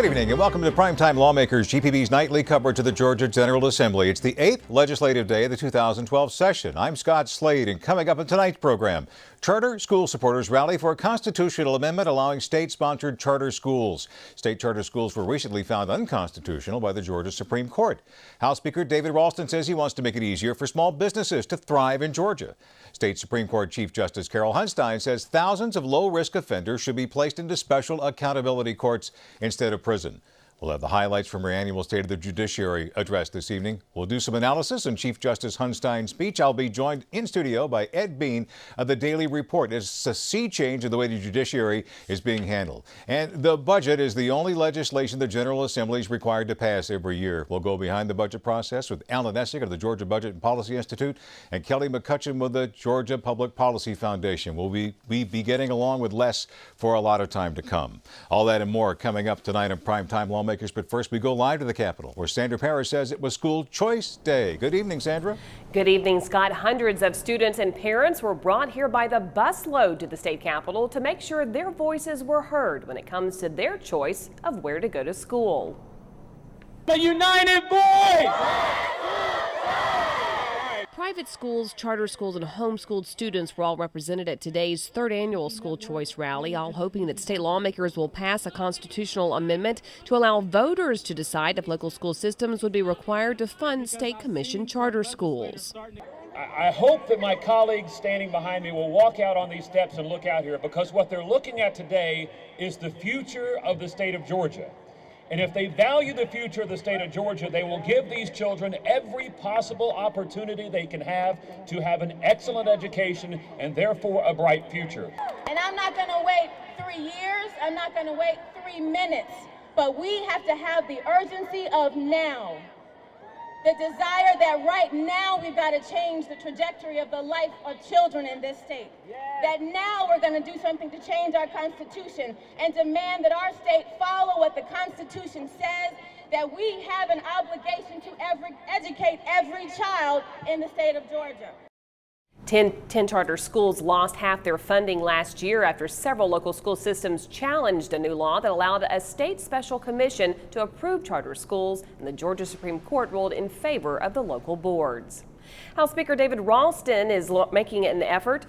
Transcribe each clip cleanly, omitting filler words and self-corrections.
Good evening and welcome to Primetime Lawmakers, GPB's nightly coverage of the Georgia General Assembly. It's the 8th legislative day of the 2012 session. I'm Scott Slade, and coming up in tonight's program, charter school supporters rally for a constitutional amendment allowing state-sponsored charter schools. State charter schools were recently found unconstitutional by the Georgia Supreme Court. House Speaker David Ralston says he wants to make it easier for small businesses to thrive in Georgia. State Supreme Court Chief Justice Hunstein says thousands of low-risk offenders should be placed into special accountability courts instead of prison. We'll have the highlights from our annual State of the Judiciary address this evening. We'll do some analysis on Chief Justice Hunstein's speech. I'll be joined in studio by Ed Bean of the Daily Report. It's a sea change in the way the judiciary is being handled. And the budget is the only legislation the General Assembly is required to pass every year. We'll go behind the budget process with Alan Essig of the Georgia Budget and Policy Institute and Kelly McCutcheon with the Georgia Public Policy Foundation. We'll be getting along with less for a lot of time to come. All that and more coming up tonight on Primetime Lawmakers. But first, we go live to the Capitol, where Sandra Parrish says it was School Choice Day. Good evening, Sandra. Good evening, Scott. Hundreds of students and parents were brought here by the busload to the state capitol to make sure their voices were heard when it comes to their choice of where to go to school. The United Boys! Private schools, charter schools, and homeschooled students were all represented at today's third annual school choice rally, all hoping that state lawmakers will pass a constitutional amendment to allow voters to decide if local school systems would be required to fund state commissioned charter schools. I hope that my colleagues standing behind me will walk out on these steps and look out here, because what they're looking at today is the future of the state of Georgia. And if they value the future of the state of Georgia, they will give these children every possible opportunity they can have to have an excellent education and therefore a bright future. And I'm not going to wait 3 years, I'm not going to wait 3 minutes, but we have to have the urgency of now. The desire that right now we've got to change the trajectory of the life of children in this state. That now we're going to do something to change our Constitution and demand that our state follow what the Constitution says, that we have an obligation to educate every child in the state of Georgia. 10 charter schools lost half their funding last year after several local school systems challenged a new law that allowed a state special commission to approve charter schools, and the Georgia Supreme Court ruled in favor of the local boards. House Speaker David Ralston is making an effort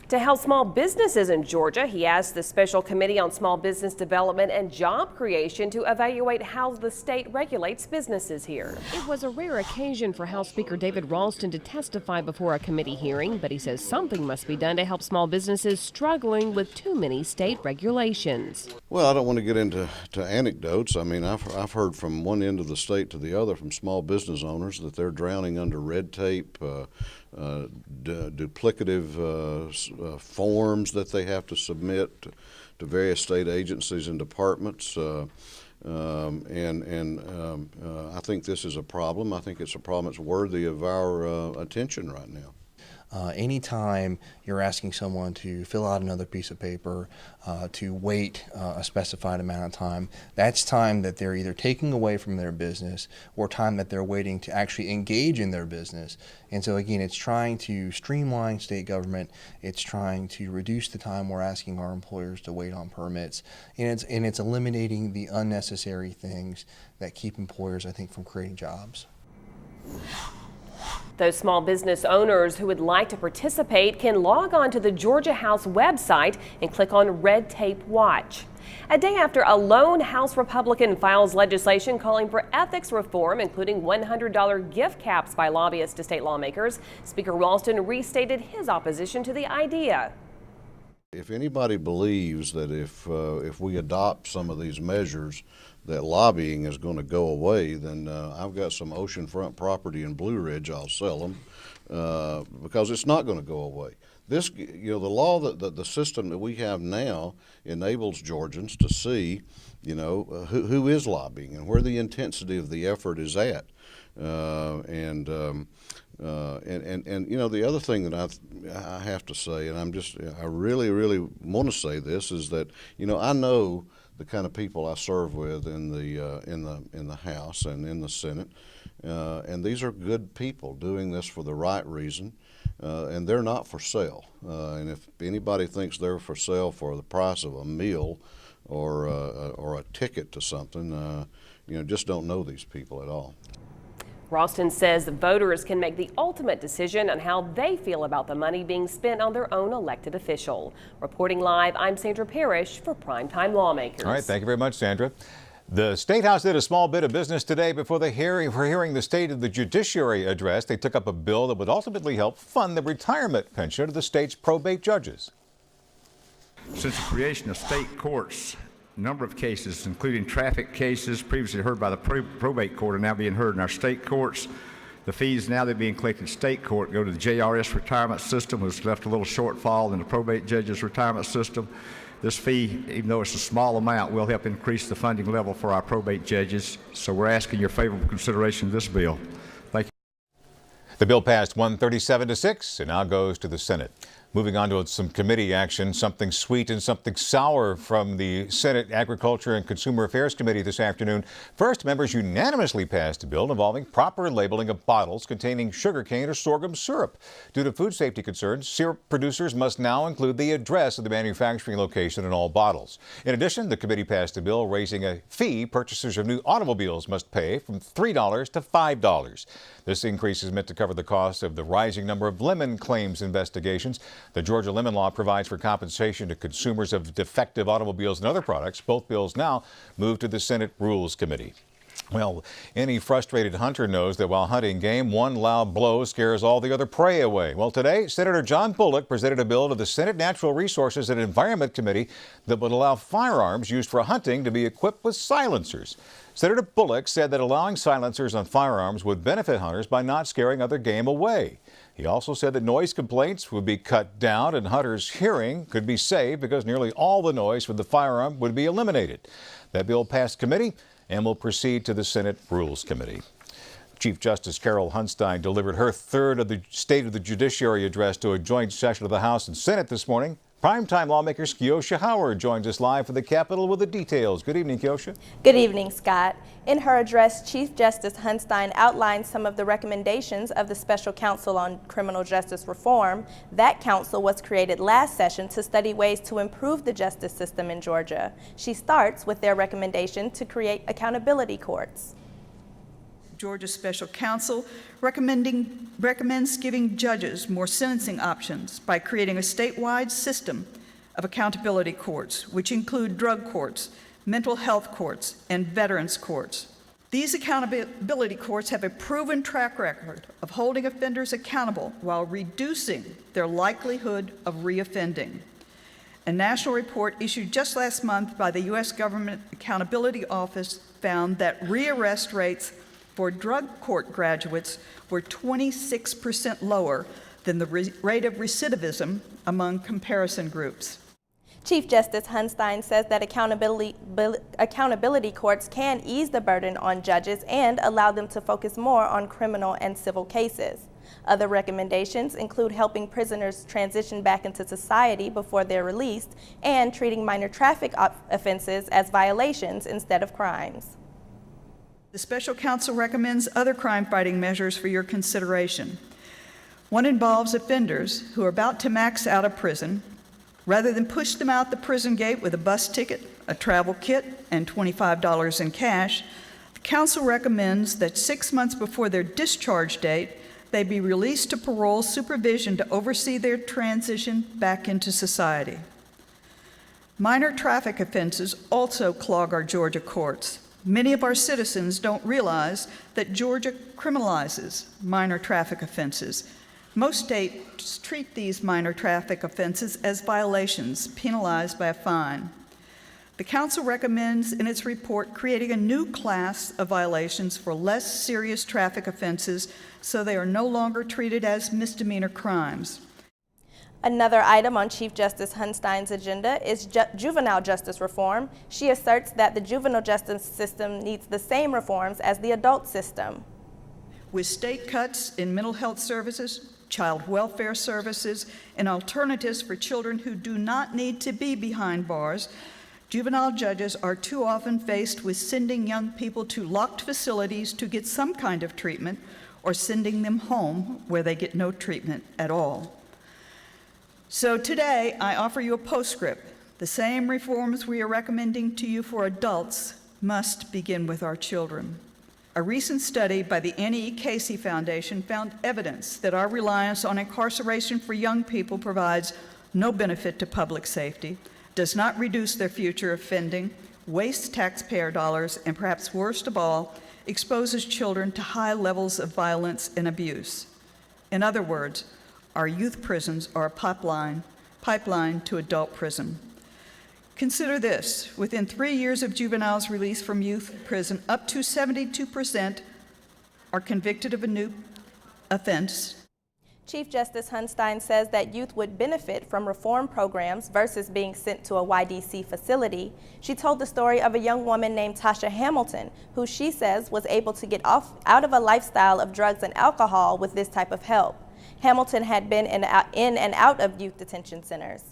to help small businesses in Georgia. He asked the Special Committee on Small Business Development and Job Creation to evaluate how the state regulates businesses here. It was a rare occasion for House Speaker David Ralston to testify before a committee hearing, but he says something must be done to help small businesses struggling with too many state regulations. Well, I don't want to get into anecdotes. I mean, I've heard from one end of the state to the other from small business owners that they're drowning under red tape, duplicative forms that they have to submit to various state agencies and departments, I think this is a problem. I think it's a problem that's worthy of our attention right now. Anytime you're asking someone to fill out another piece of paper, to wait a specified amount of time, that's time that they're either taking away from their business or time that they're waiting to actually engage in their business. And so again, it's trying to streamline state government. It's trying to reduce the time we're asking our employers to wait on permits. And it's eliminating the unnecessary things that keep employers, I think, from creating jobs. Those small business owners who would like to participate can log on to the Georgia House website and click on Red Tape Watch. A day after a lone House Republican files legislation calling for ethics reform, including $100 gift caps by lobbyists to state lawmakers, Speaker Ralston restated his opposition to the idea. If anybody believes that if we adopt some of these measures that lobbying is going to go away, then I've got some oceanfront property in Blue Ridge. I'll sell them because it's not going to go away. This, the law that the system that we have now enables Georgians to see, who is lobbying and where the intensity of the effort is at, and the other thing that I have to say, and I really want to say this, is that I know the kind of people I serve with in the House and in the Senate, and these are good people doing this for the right reason, and they're not for sale. And if anybody thinks they're for sale for the price of a meal, or a ticket to something, just don't know these people at all. Ralston says voters can make the ultimate decision on how they feel about the money being spent on their own elected official. Reporting live, I'm Sandra Parrish for Primetime Lawmakers. All right, thank you very much, Sandra. The State House did a small bit of business today before the hearing the State of the Judiciary address. They took up a bill that would ultimately help fund the retirement pension of the state's probate judges. Since the creation of state courts, a number of cases, including traffic cases previously heard by the probate court, are now being heard in our state courts. The fees now that are being collected in state court go to the JRS retirement system, which left a little shortfall in the probate judges retirement system. This fee, even though it's a small amount, will help increase the funding level for our probate judges. So we're asking your favorable consideration of this bill. Thank you. The bill passed 137 to 6 and now goes to the Senate. Moving on to some committee action, something sweet and something sour from the Senate Agriculture and Consumer Affairs Committee this afternoon. First, members unanimously passed a bill involving proper labeling of bottles containing sugarcane or sorghum syrup. Due to food safety concerns, syrup producers must now include the address of the manufacturing location in all bottles. In addition, the committee passed a bill raising a fee purchasers of new automobiles must pay from $3 to $5. This increase is meant to cover the cost of the rising number of lemon claims investigations. The Georgia lemon law provides for compensation to consumers of defective automobiles and other products. Both bills now move to the Senate Rules Committee. Well, any frustrated hunter knows that while hunting game, one loud blow scares all the other prey away. Well, today, Senator John Bullock presented a bill to the Senate Natural Resources and Environment Committee that would allow firearms used for hunting to be equipped with silencers. Senator Bullock said that allowing silencers on firearms would benefit hunters by not scaring other game away. He also said that noise complaints would be cut down and hunters' hearing could be saved because nearly all the noise from the firearm would be eliminated. That bill passed committee and will proceed to the Senate Rules Committee. Chief Justice Carol Hunstein delivered her third of the State of the Judiciary address to a joint session of the House and Senate this morning. Primetime lawmaker Keosha Howard joins us live from the Capitol with the details. Good evening, Keosha. Good evening, Scott. In her address, Chief Justice Hunstein outlined some of the recommendations of the Special Counsel on Criminal Justice Reform. That council was created last session to study ways to improve the justice system in Georgia. She starts with their recommendation to create accountability courts. Georgia Special Counsel recommends giving judges more sentencing options by creating a statewide system of accountability courts, which include drug courts, mental health courts, and veterans courts. These accountability courts have a proven track record of holding offenders accountable while reducing their likelihood of reoffending. A national report issued just last month by the U.S. Government Accountability Office found that rearrest rates for drug court graduates were 26% lower than the rate of recidivism among comparison groups. Chief Justice Hunstein says that accountability courts can ease the burden on judges and allow them to focus more on criminal and civil cases. Other recommendations include helping prisoners transition back into society before they're released and treating minor traffic offenses as violations instead of crimes. The Special Counsel recommends other crime-fighting measures for your consideration. One involves offenders who are about to max out of prison. Rather than push them out the prison gate with a bus ticket, a travel kit, and $25 in cash, the Council recommends that 6 months before their discharge date, they be released to parole supervision to oversee their transition back into society. Minor traffic offenses also clog our Georgia courts. Many of our citizens don't realize that Georgia criminalizes minor traffic offenses. Most states treat these minor traffic offenses as violations, penalized by a fine. The Council recommends in its report creating a new class of violations for less serious traffic offenses so they are no longer treated as misdemeanor crimes. Another item on Chief Justice Hunstein's agenda is juvenile justice reform. She asserts that the juvenile justice system needs the same reforms as the adult system. With state cuts in mental health services, child welfare services, and alternatives for children who do not need to be behind bars, juvenile judges are too often faced with sending young people to locked facilities to get some kind of treatment or sending them home where they get no treatment at all. So today, I offer you a postscript The same reforms we are recommending to you for adults must begin with our children. A recent study by the N.E. Casey Foundation found evidence that our reliance on incarceration for young people provides no benefit to public safety, does not reduce their future offending, wastes taxpayer dollars, and perhaps worst of all, exposes children to high levels of violence and abuse. In other words, our youth prisons are a pipeline to adult prison. Consider this: within 3 years of juveniles released from youth prison, up to 72% are convicted of a new offense. Chief Justice Hunstein says that youth would benefit from reform programs versus being sent to a YDC facility. She told the story of a young woman named Tasha Hamilton, who she says was able to get out of a lifestyle of drugs and alcohol with this type of help. Hamilton had been in and out of youth detention centers.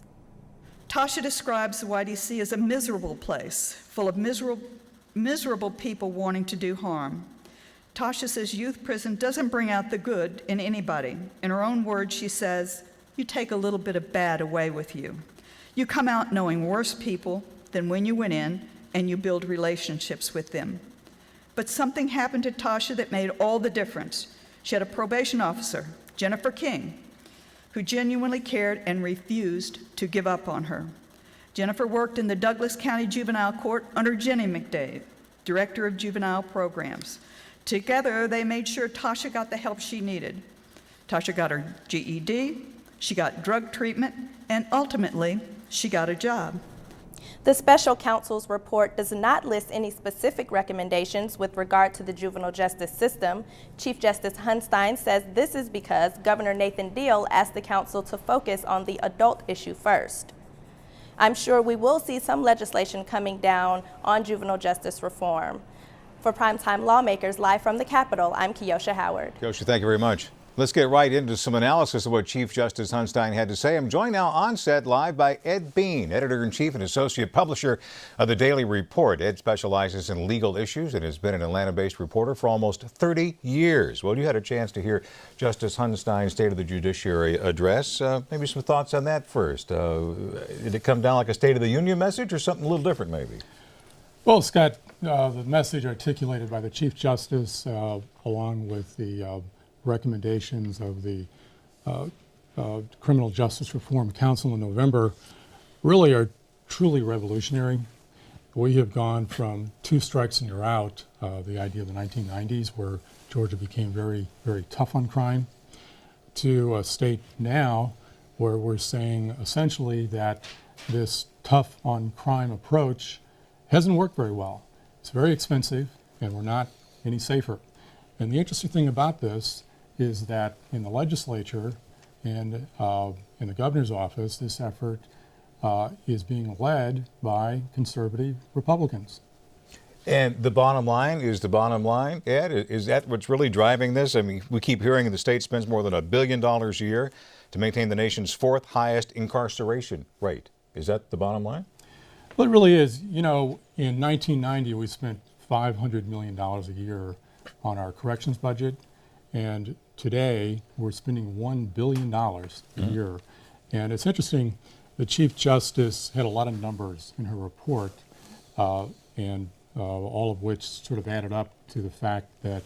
Tasha describes the YDC as a miserable place, full of miserable people wanting to do harm. Tasha says youth prison doesn't bring out the good in anybody. In her own words, she says, you take a little bit of bad away with you. You come out knowing worse people than when you went in, and you build relationships with them. But something happened to Tasha that made all the difference. She had a probation officer, Jennifer King, who genuinely cared and refused to give up on her. Jennifer worked in the Douglas County Juvenile Court under Jenny McDade, Director of Juvenile Programs. Together, they made sure Tasha got the help she needed. Tasha got her GED, she got drug treatment, and ultimately, she got a job. The special counsel's report does not list any specific recommendations with regard to the juvenile justice system. Chief Justice Hunstein says this is because Governor Nathan Deal asked the council to focus on the adult issue first. I'm sure we will see some legislation coming down on juvenile justice reform. For Primetime Lawmakers, live from the Capitol, I'm Kiosha Howard. Kiosha, thank you very much. Let's get right into some analysis of what Chief Justice Hunstein had to say. I'm joined now on set live by Ed Bean, Editor-in-Chief and Associate Publisher of the Daily Report. Ed specializes in legal issues and has been an Atlanta-based reporter for almost 30 years. Well, you had a chance to hear Justice Hunstein's State of the Judiciary address. Maybe some thoughts on that first. Did it come down like a State of the Union message or something a little different maybe? Well, Scott, the message articulated by the Chief Justice along with the recommendations of the Criminal Justice Reform Council in November really are truly revolutionary. We have gone from 2 strikes and you're out, the idea of the 1990s where Georgia became very, very tough on crime, to a state now where we're saying essentially that this tough on crime approach hasn't worked very well. It's very expensive and we're not any safer. And the interesting thing about this is that in the legislature and in the governor's office, this effort is being led by conservative Republicans. And the bottom line, Ed, is that what's really driving this? I mean, we keep hearing the state spends more than $1 billion a year to maintain the nation's 4th highest incarceration rate. Is that the bottom line? Well, it really is. You know, in 1990, we spent $500 million a year on our corrections budget. And today, we're spending $1 billion a year. And it's interesting, the Chief Justice had a lot of numbers in her report, and all of which sort of added up to the fact that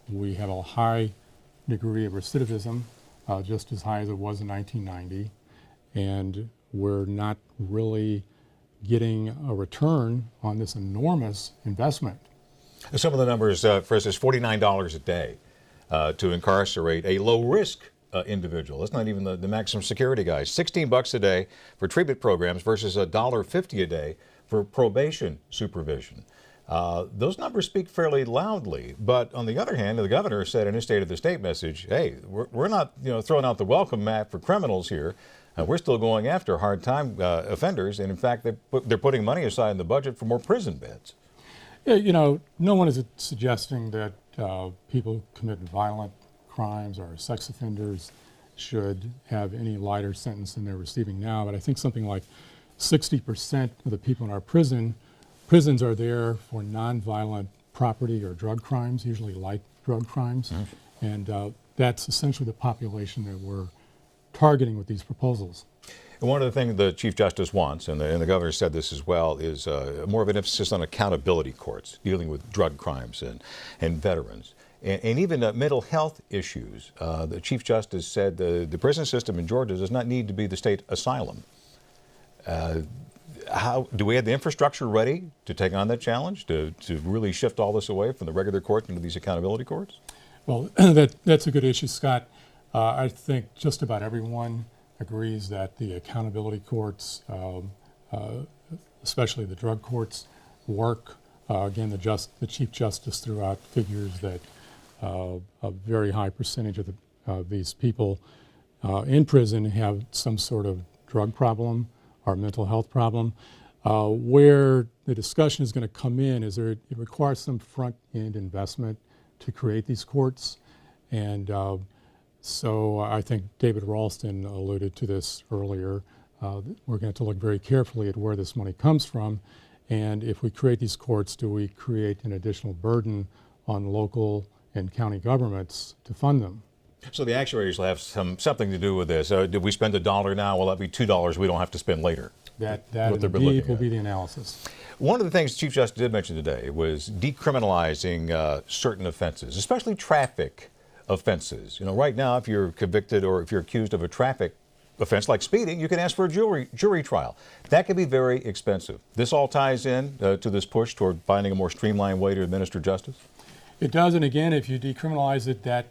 we have a high degree of recidivism, just as high as it was in 1990, and we're not really getting a return on this enormous investment. Some of the numbers, for instance, $49 a day to incarcerate a low-risk individual. That's not even the maximum security guys. $16 a day for treatment programs versus $1.50 a day for probation supervision. Those numbers speak fairly loudly, but on the other hand, the governor said in his State of the State message, hey, we're not throwing out the welcome mat for criminals here. We're still going after hard-time offenders, and in fact, they're putting money aside in the budget for more prison beds. Yeah, you know, no one is suggesting that people who commit violent crimes or sex offenders should have any lighter sentence than they're receiving now, but I think something like 60% of the people in our prisons are there for nonviolent property or drug crimes, usually light drug crimes, and that's essentially the population that we're targeting with these proposals. And one of the things the Chief Justice wants, and the governor said this as well, is more of an emphasis on accountability courts, dealing with drug crimes and veterans. And even mental health issues. The Chief Justice said the prison system in Georgia does not need to be the state asylum. How do we have the infrastructure ready to take on that challenge, to really shift all this away from the regular court into these accountability courts? Well, that's a good issue, Scott. I think just about everyone agrees that the accountability courts, especially the drug courts, work. Again, the Chief Justice threw out figures that a very high percentage of these people in prison have some sort of drug problem or mental health problem. Where the discussion is going to come in is it requires some front-end investment to create these courts. And so I think David Ralston alluded to this earlier. We're going to have to look very carefully at where this money comes from. And if we create these courts, do we create an additional burden on local and county governments to fund them? So the actuaries will have something to do with this. Did we spend $1 now? Will that be $2 we don't have to spend later? That indeed will be the analysis. One of the things the Chief Justice did mention today was decriminalizing certain offenses, especially traffic offenses. You know, right now, if you're convicted or if you're accused of a traffic offense like speeding, you can ask for a jury trial. That can be very expensive. This all ties in to this push toward finding a more streamlined way to administer justice? It does, and again, if you decriminalize it, that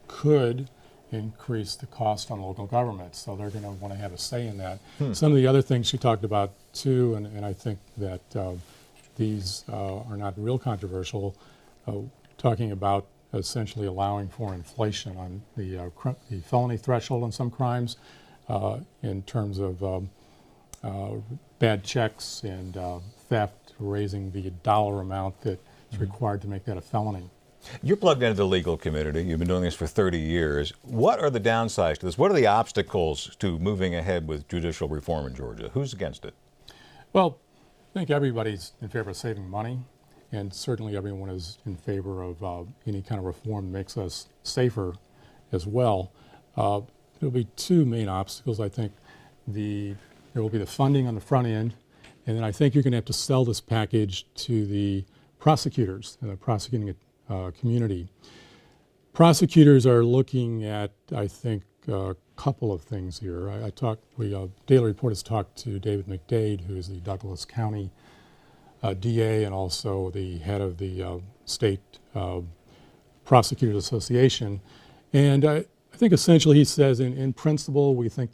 could increase the cost on local governments, so they're going to want to have a say in that. Some of the other things she talked about too, and I think that these are not real controversial, talking about essentially allowing for inflation on the felony threshold on some crimes in terms of bad checks and theft, raising the dollar amount that is required to make that a felony. You're plugged into the legal community. You've been doing this for 30 years. What are the downsides to this? What are the obstacles to moving ahead with judicial reform in Georgia? Who's against it? Well, I think everybody's in favor of saving money, and certainly everyone is in favor of any kind of reform that makes us safer as well. There'll be two main obstacles. I think there will be the funding on the front end, and then I think you're going to have to sell this package to the prosecutors and the prosecuting community. Prosecutors are looking at, I think, a couple of things here. Daily Report has talked to David McDade, who is the Douglas County DA and also the head of the State Prosecutors Association. And I think essentially he says, in principle, we think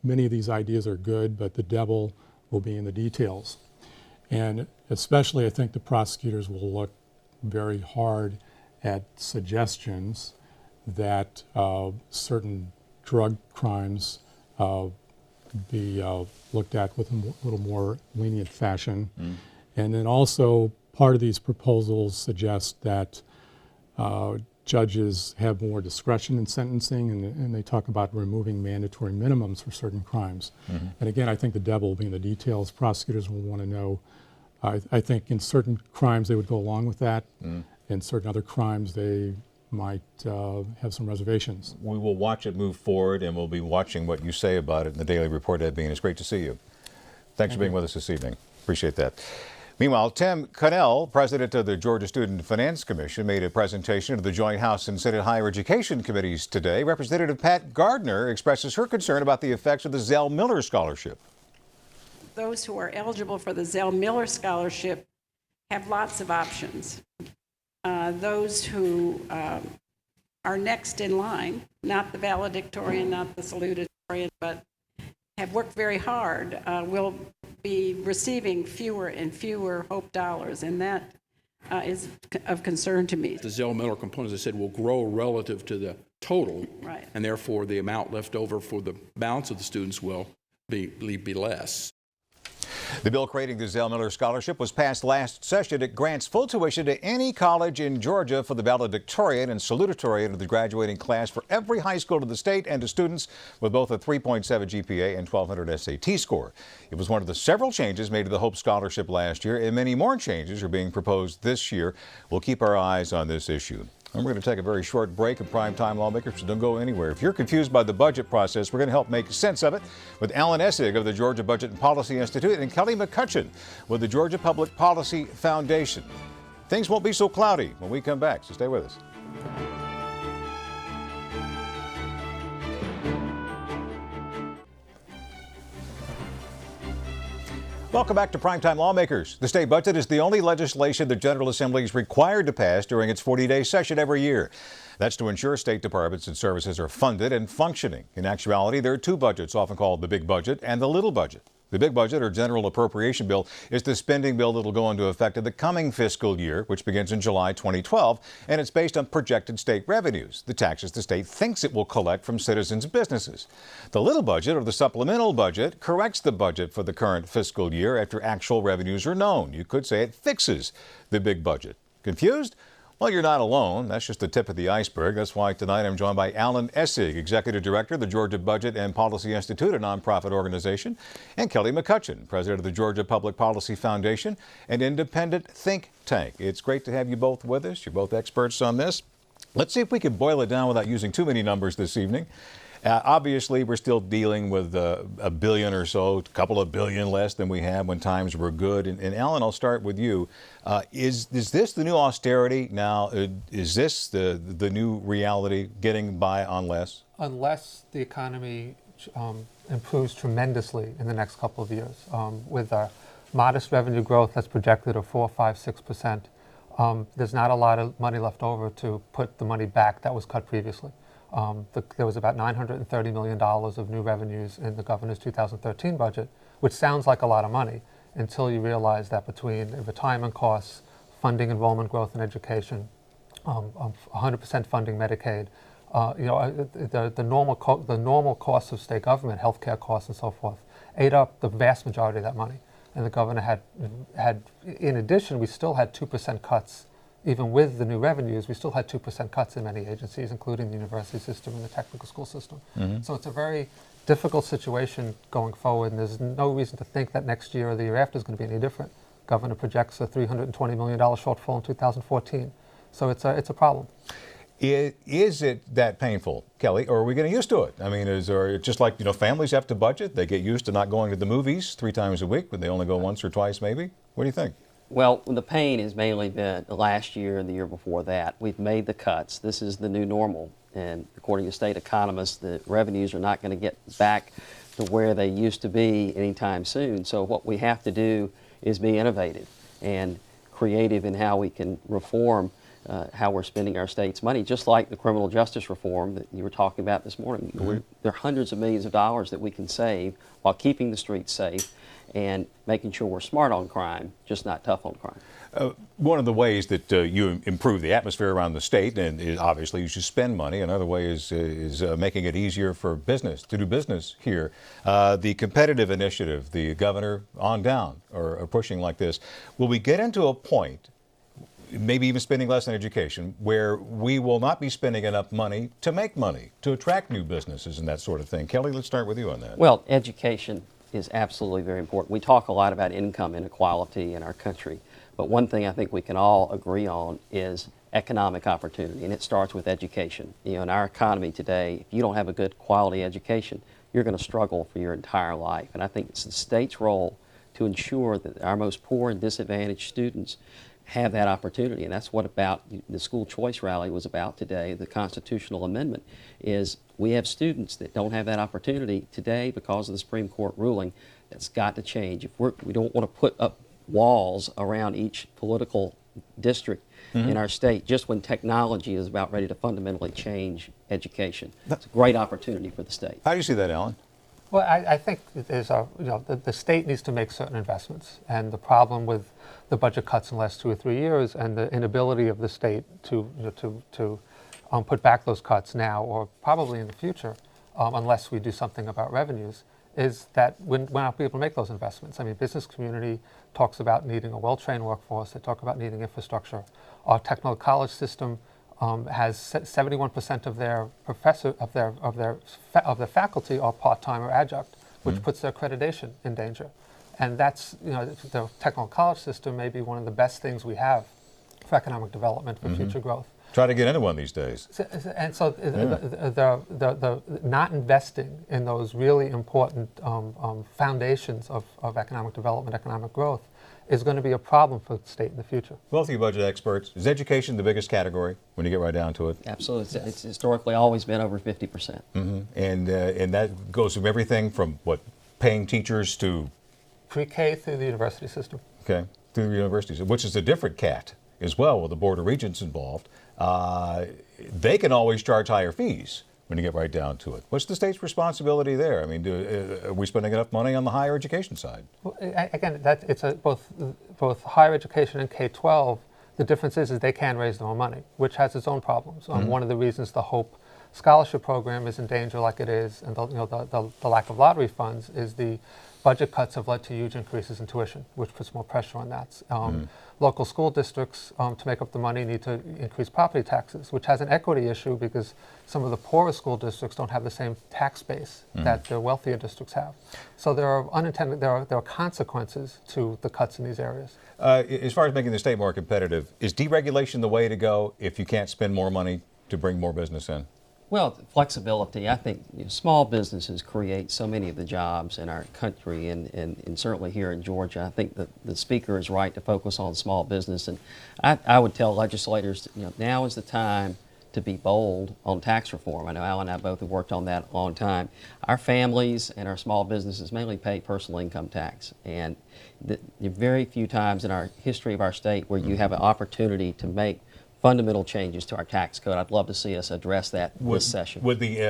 many of these ideas are good, but the devil will be in the details. And especially I think the prosecutors will look very hard at suggestions that certain drug crimes be looked at with a little more lenient fashion. And then also part of these proposals suggest that judges have more discretion in sentencing, and they talk about removing mandatory minimums for certain crimes. And again, I think the devil will be in the details. Prosecutors will want to know. I think in certain crimes they would go along with that. In certain other crimes they might have some reservations. We will watch it move forward, and we'll be watching what you say about it in the Daily Report, Ed Bean. It's great to see you. Thanks for being with us this evening. Appreciate that. Meanwhile, Tim Connell, president of the Georgia Student Finance Commission, made a presentation to the Joint House and Senate Higher Education Committees today. Representative Pat Gardner expresses her concern about the effects of the Zell Miller Scholarship. Those who are eligible for the Zell Miller Scholarship have lots of options. Those who are next in line, not the valedictorian, not the salutatorian, but have worked very hard, will be receiving fewer and fewer Hope dollars, and that is of concern to me. The Zell Miller component, as I said, will grow relative to the total, right, and therefore the amount left over for the balance of the students will be less. The bill creating the Zell Miller Scholarship was passed last session. It grants full tuition to any college in Georgia for the valedictorian and salutatorian of the graduating class for every high school in the state and to students with both a 3.7 GPA and 1200 SAT score. It was one of the several changes made to the Hope Scholarship last year, and many more changes are being proposed this year. We'll keep our eyes on this issue. And we're going to take a very short break in Primetime Lawmakers, so don't go anywhere. If you're confused by the budget process, we're going to help make sense of it with Alan Essig of the Georgia Budget and Policy Institute and Kelly McCutcheon with the Georgia Public Policy Foundation. Things won't be so cloudy when we come back, so stay with us. Welcome back to Primetime Lawmakers. The state budget is the only legislation the General Assembly is required to pass during its 40-day session every year. That's to ensure state departments and services are funded and functioning. In actuality, there are two budgets, often called the big budget and the little budget. The big budget, or general appropriation bill, is the spending bill that will go into effect in the coming fiscal year, which begins in July 2012, and it's based on projected state revenues, the taxes the state thinks it will collect from citizens and businesses. The little budget, or the supplemental budget, corrects the budget for the current fiscal year after actual revenues are known. You could say it fixes the big budget. Confused? Well, you're not alone. That's just the tip of the iceberg. That's why tonight I'm joined by Alan Essig, Executive Director of the Georgia Budget and Policy Institute, a nonprofit organization, and Kelly McCutcheon, President of the Georgia Public Policy Foundation, an independent think tank. It's great to have you both with us. You're both experts on this. Let's see if we can boil it down without using too many numbers this evening. Obviously, we're still dealing with a billion or so, a couple of billion less than we had when times were good. And Alan, I'll start with you. Is this the new austerity now? Is this the new reality, getting by on less? Unless the economy improves tremendously in the next couple of years, with a modest revenue growth that's projected of 4, 5, 6%, there's not a lot of money left over to put the money back that was cut previously. There was about $930 million of new revenues in the governor's 2013 budget, which sounds like a lot of money until you realize that between retirement costs, funding enrollment growth in education, 100% funding Medicaid, the normal costs of state government, healthcare costs and so forth, ate up the vast majority of that money. And the governor had in addition, we still had 2% cuts. Even with the new revenues, we still had 2% cuts in many agencies, including the university system and the technical school system. Mm-hmm. So it's a very difficult situation going forward, and there's no reason to think that next year or the year after is going to be any different. Governor projects a $320 million shortfall in 2014. So it's a problem. Is it that painful, Kelly, or are we getting used to it? I mean, is there just like, families have to budget, they get used to not going to the movies 3 times a week, but they only go once or twice maybe? What do you think? Well, the pain has mainly been last year and the year before that. We've made the cuts. This is the new normal. And according to state economists, the revenues are not going to get back to where they used to be anytime soon. So what we have to do is be innovative and creative in how we can reform how we're spending our state's money, just like the criminal justice reform that you were talking about this morning. Mm-hmm. There are hundreds of millions of dollars that we can save while keeping the streets safe and making sure we're smart on crime, just not tough on crime. One of the ways that you improve the atmosphere around the state, and obviously you should spend money. Another way is making it easier for business to do business here. The competitive initiative, the governor on down are pushing like this. Will we get into a point, maybe even spending less on education, where we will not be spending enough money to make money, to attract new businesses and that sort of thing? Kelly, let's start with you on that. Well, education is absolutely very important. We talk a lot about income inequality in our country, but one thing I think we can all agree on is economic opportunity, and it starts with education. In our economy today, if you don't have a good quality education, you're going to struggle for your entire life. And I think it's the state's role to ensure that our most poor and disadvantaged students have that opportunity. And that's what about the school choice rally was about today. The constitutional amendment is we have students that don't have that opportunity today because of the Supreme Court ruling. That's got to change. If we don't want to put up walls around each political district in our state just when technology is about ready to fundamentally change education. It's a great opportunity for the state. How do you see that, Alan? Well, I think there's the state needs to make certain investments, and the problem with the budget cuts in the last 2 or 3 years and the inability of the state to put back those cuts now or probably in the future, unless we do something about revenues, is that we're not able to make those investments. I mean, business community talks about needing a well-trained workforce. They talk about needing infrastructure. Our technical college system has 71% of their of their faculty are part-time or adjunct, which puts their accreditation in danger. And that's, the technical college system may be one of the best things we have for economic development, for future growth. Try to get into one these days. And so the not investing in those really important foundations of economic development, economic growth, is going to be a problem for the state in the future. Both of you budget experts, is education the biggest category when you get right down to it? Absolutely. It's historically always been over 50%. And that goes from everything from what, paying teachers to Pre-K through the university system. Okay, through the universities, which is a different cat as well with the Board of Regents involved. They can always charge higher fees when you get right down to it. What's the state's responsibility there? I mean, are we spending enough money on the higher education side? Well, again, it's both higher education and K-12. The difference is they can raise their own money, which has its own problems. One of the reasons the HOPE scholarship program is in danger like it is, and the lack of lottery funds, is the budget cuts have led to huge increases in tuition, which puts more pressure on that. Local school districts, to make up the money, need to increase property taxes, which has an equity issue because some of the poorest school districts don't have the same tax base that the wealthier districts have. So there are consequences to the cuts in these areas. As far as making the state more competitive, is deregulation the way to go if you can't spend more money to bring more business in? Well, flexibility. I think small businesses create so many of the jobs in our country, and certainly here in Georgia. I think that the Speaker is right to focus on small business, and I would tell legislators, now is the time to be bold on tax reform. I know Al and I both have worked on that a long time. Our families and our small businesses mainly pay personal income tax, and there are very few times in our history of our state where you have an opportunity to make fundamental changes to our tax code. I'd love to see us address that this session. Would the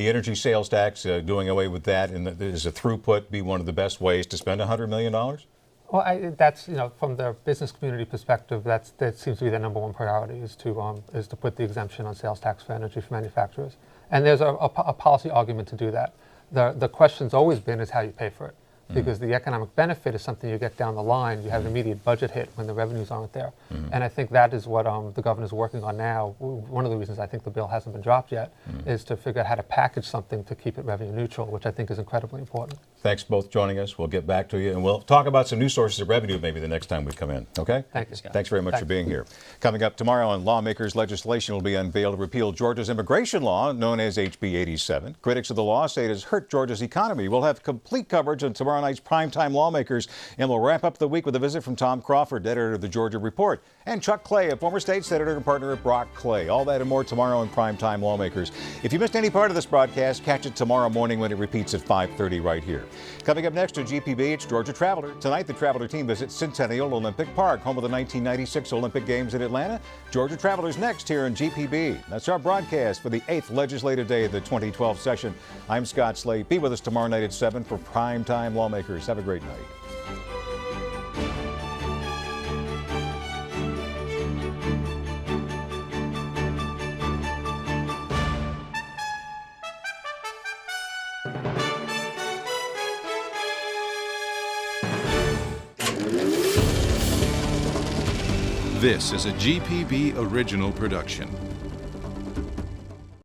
energy sales tax, doing away with that, and as a throughput, be one of the best ways to spend $100 million? Well, that's from the business community perspective, that seems to be the number one priority is to put the exemption on sales tax for energy for manufacturers, and there's a policy argument to do that. The question's always been is how you pay for it. Because the economic benefit is something you get down the line. You have an immediate budget hit when the revenues aren't there. And I think that is what the governor's working on now. One of the reasons I think the bill hasn't been dropped yet is to figure out how to package something to keep it revenue neutral, which I think is incredibly important. Thanks both joining us. We'll get back to you, and we'll talk about some new sources of revenue maybe the next time we come in, okay? Thank you, Scott. Thanks very much for being here. Coming up tomorrow on Lawmakers, legislation will be unveiled to repeal Georgia's immigration law, known as HB 87. Critics of the law say it has hurt Georgia's economy. We'll have complete coverage on tomorrow night's primetime Lawmakers, and we'll wrap up the week with a visit from Tom Crawford, editor of the Georgia Report, and Chuck Clay, a former state senator and partner of Brock Clay. All that and more tomorrow on primetime Lawmakers. If you missed any part of this broadcast, catch it tomorrow morning when it repeats at 5:30 right here. Coming up next to GPB, it's Georgia Traveler. Tonight, the Traveler team visits Centennial Olympic Park, home of the 1996 Olympic Games in Atlanta. Georgia Traveler's next here on GPB. That's our broadcast for the 8th legislative day of the 2012 session. I'm Scott Slade. Be with us tomorrow night at 7 for primetime Lawmakers. Have a great night. This is a GPB original production.